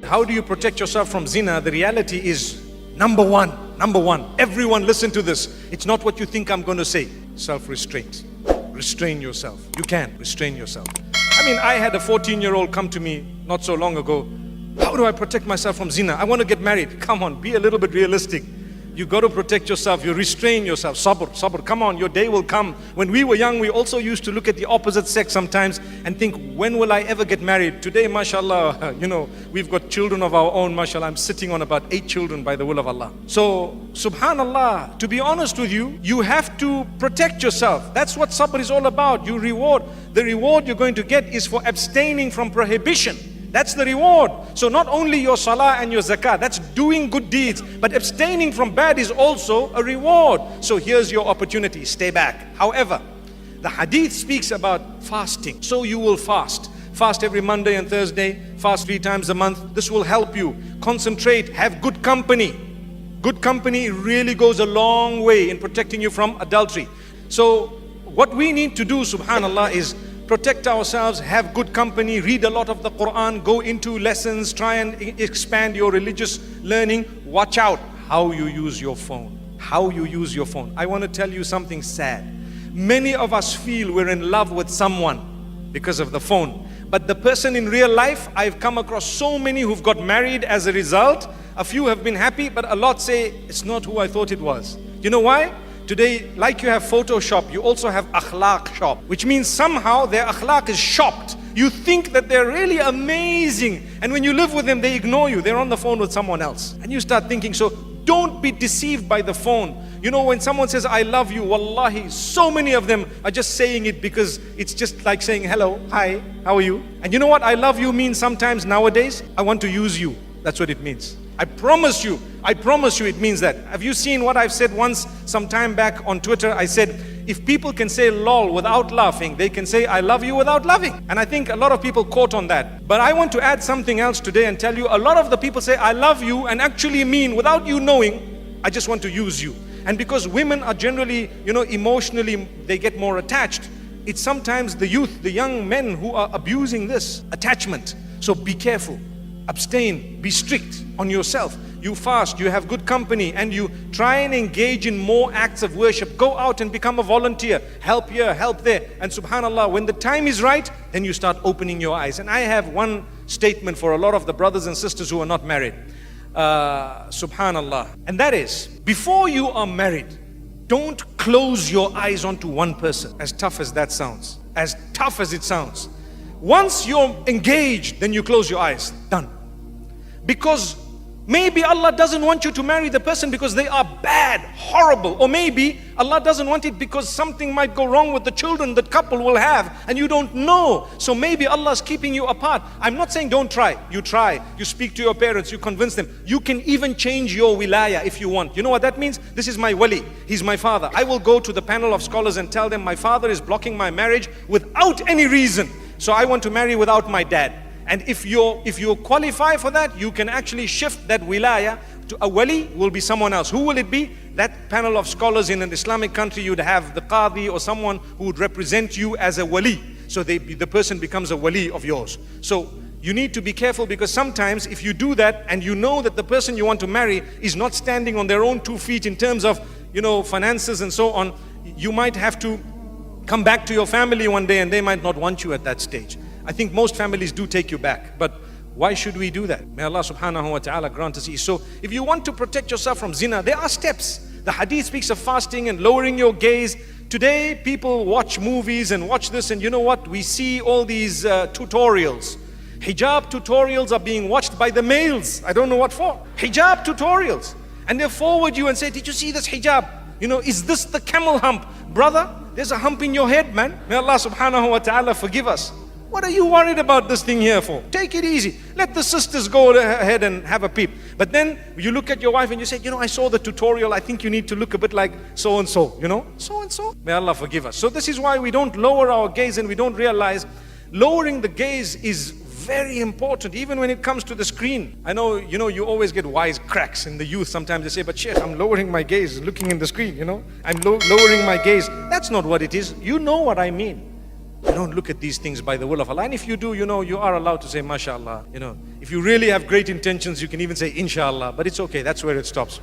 How do you protect yourself from zina? The reality is number one, everyone listen to this. It's not what you think I'm going to say. Self-restraint. Restrain yourself. You can restrain yourself. I mean, I had a 14-year-old come to me not so long ago. How do I protect myself from zina? I want to get married. Come on, be a little bit realistic. You got to protect yourself. You restrain yourself. Sabr. Come on, your day will come. When we were young, we also used to look at the opposite sex sometimes and think, when will I ever get married? Today, mashallah, we've got children of our own, mashallah. I'm sitting on about 8 children by the will of Allah. So, subhanallah, to be honest with you, you have to protect yourself. That's what sabr is all about. The reward you're going to get is for abstaining from prohibition. That's the reward. So not only your salah and your zakah, that's doing good deeds, but abstaining from bad is also a reward. So here's your opportunity, stay back. However, the hadith speaks about fasting. So you will fast. Fast every Monday and Thursday, fast 3 times a month. This will help you. Concentrate, have good company. Good company really goes a long way in protecting you from adultery. So what we need to do, subhanallah, is protect ourselves, have good company, read a lot of the Quran, go into lessons, try and expand your religious learning. Watch out how you use your phone. How you use your phone. I want to tell you something sad. Many of us feel we're in love with someone because of the phone. But the person in real life, I've come across so many who've got married as a result. A few have been happy, but a lot say, it's not who I thought it was. You know why? Today, like you have Photoshop, you also have akhlaq shop, which means somehow their akhlaq is shopped. You think that they're really amazing, and when you live with them, they ignore you. They're on the phone with someone else. And you start thinking, so don't be deceived by the phone. You know, when someone says, I love you, wallahi, so many of them are just saying it because it's just like saying, hello, hi, how are you? And you know what I love you means sometimes nowadays? I want to use you. That's what it means. I promise you it means that. Have you seen what I've said once some time back on Twitter? I said, if people can say lol without laughing, they can say I love you without loving. And I think a lot of people caught on that. But I want to add something else today and tell you, a lot of the people say I love you and actually mean, without you knowing, I just want to use you. And because women are generally, emotionally, they get more attached. It's sometimes the youth, the young men who are abusing this attachment. So be careful. Abstain, be strict on yourself. You fast, you have good company, and you try and engage in more acts of worship. Go out and become a volunteer. Help here, help there. And subhanallah, when the time is right, then you start opening your eyes. And I have one statement for a lot of the brothers and sisters who are not married. Subhanallah. And that is, before you are married, don't close your eyes onto one person. As tough as that sounds. As tough as it sounds. Once you're engaged, then you close your eyes. Done. Because maybe Allah doesn't want you to marry the person because they are bad, horrible. Or maybe Allah doesn't want it because something might go wrong with the children that couple will have and you don't know. So maybe Allah is keeping you apart. I'm not saying don't try. You try. You speak to your parents. You convince them. You can even change your wilaya if you want. You know what that means? This is my wali. He's my father. I will go to the panel of scholars and tell them my father is blocking my marriage without any reason. So I want to marry without my dad. And if you qualify for that, you can actually shift that wilaya to a wali will be someone else. Who will it be? That panel of scholars in an Islamic country, you'd have the qadi or someone who would represent you as a wali. So the person becomes a wali of yours. So you need to be careful, because sometimes if you do that and you know that the person you want to marry is not standing on their own 2 feet in terms of, finances and so on, you might have to come back to your family one day and they might not want you at that stage. I think most families do take you back, but why should we do that? May Allah subhanahu wa ta'ala grant us ease. So if you want to protect yourself from zina, there are steps. The hadith speaks of fasting and lowering your gaze. Today people watch movies and watch this, and you know what? We see all these tutorials. Hijab tutorials are being watched by the males. I don't know what for. Hijab tutorials. And they forward you and say, did you see this hijab? Is this the camel hump? Brother, there's a hump in your head, man. May Allah subhanahu wa ta'ala forgive us. What are you worried about this thing here for? Take it easy. Let the sisters go ahead and have a peep. But then you look at your wife and you say, I saw the tutorial. I think you need to look a bit like so-and-so, so-and-so. May Allah forgive us. So this is why we don't lower our gaze, and we don't realize lowering the gaze is very important, even when it comes to the screen. I know, you always get wise cracks in the youth. Sometimes they say, but Sheikh, I'm lowering my gaze, looking in the screen, I'm lowering my gaze. That's not what it is. You know what I mean. You don't look at these things by the will of Allah. And if you do, you are allowed to say, MashaAllah. If you really have great intentions, you can even say, Inshallah. But it's okay, that's where it stops.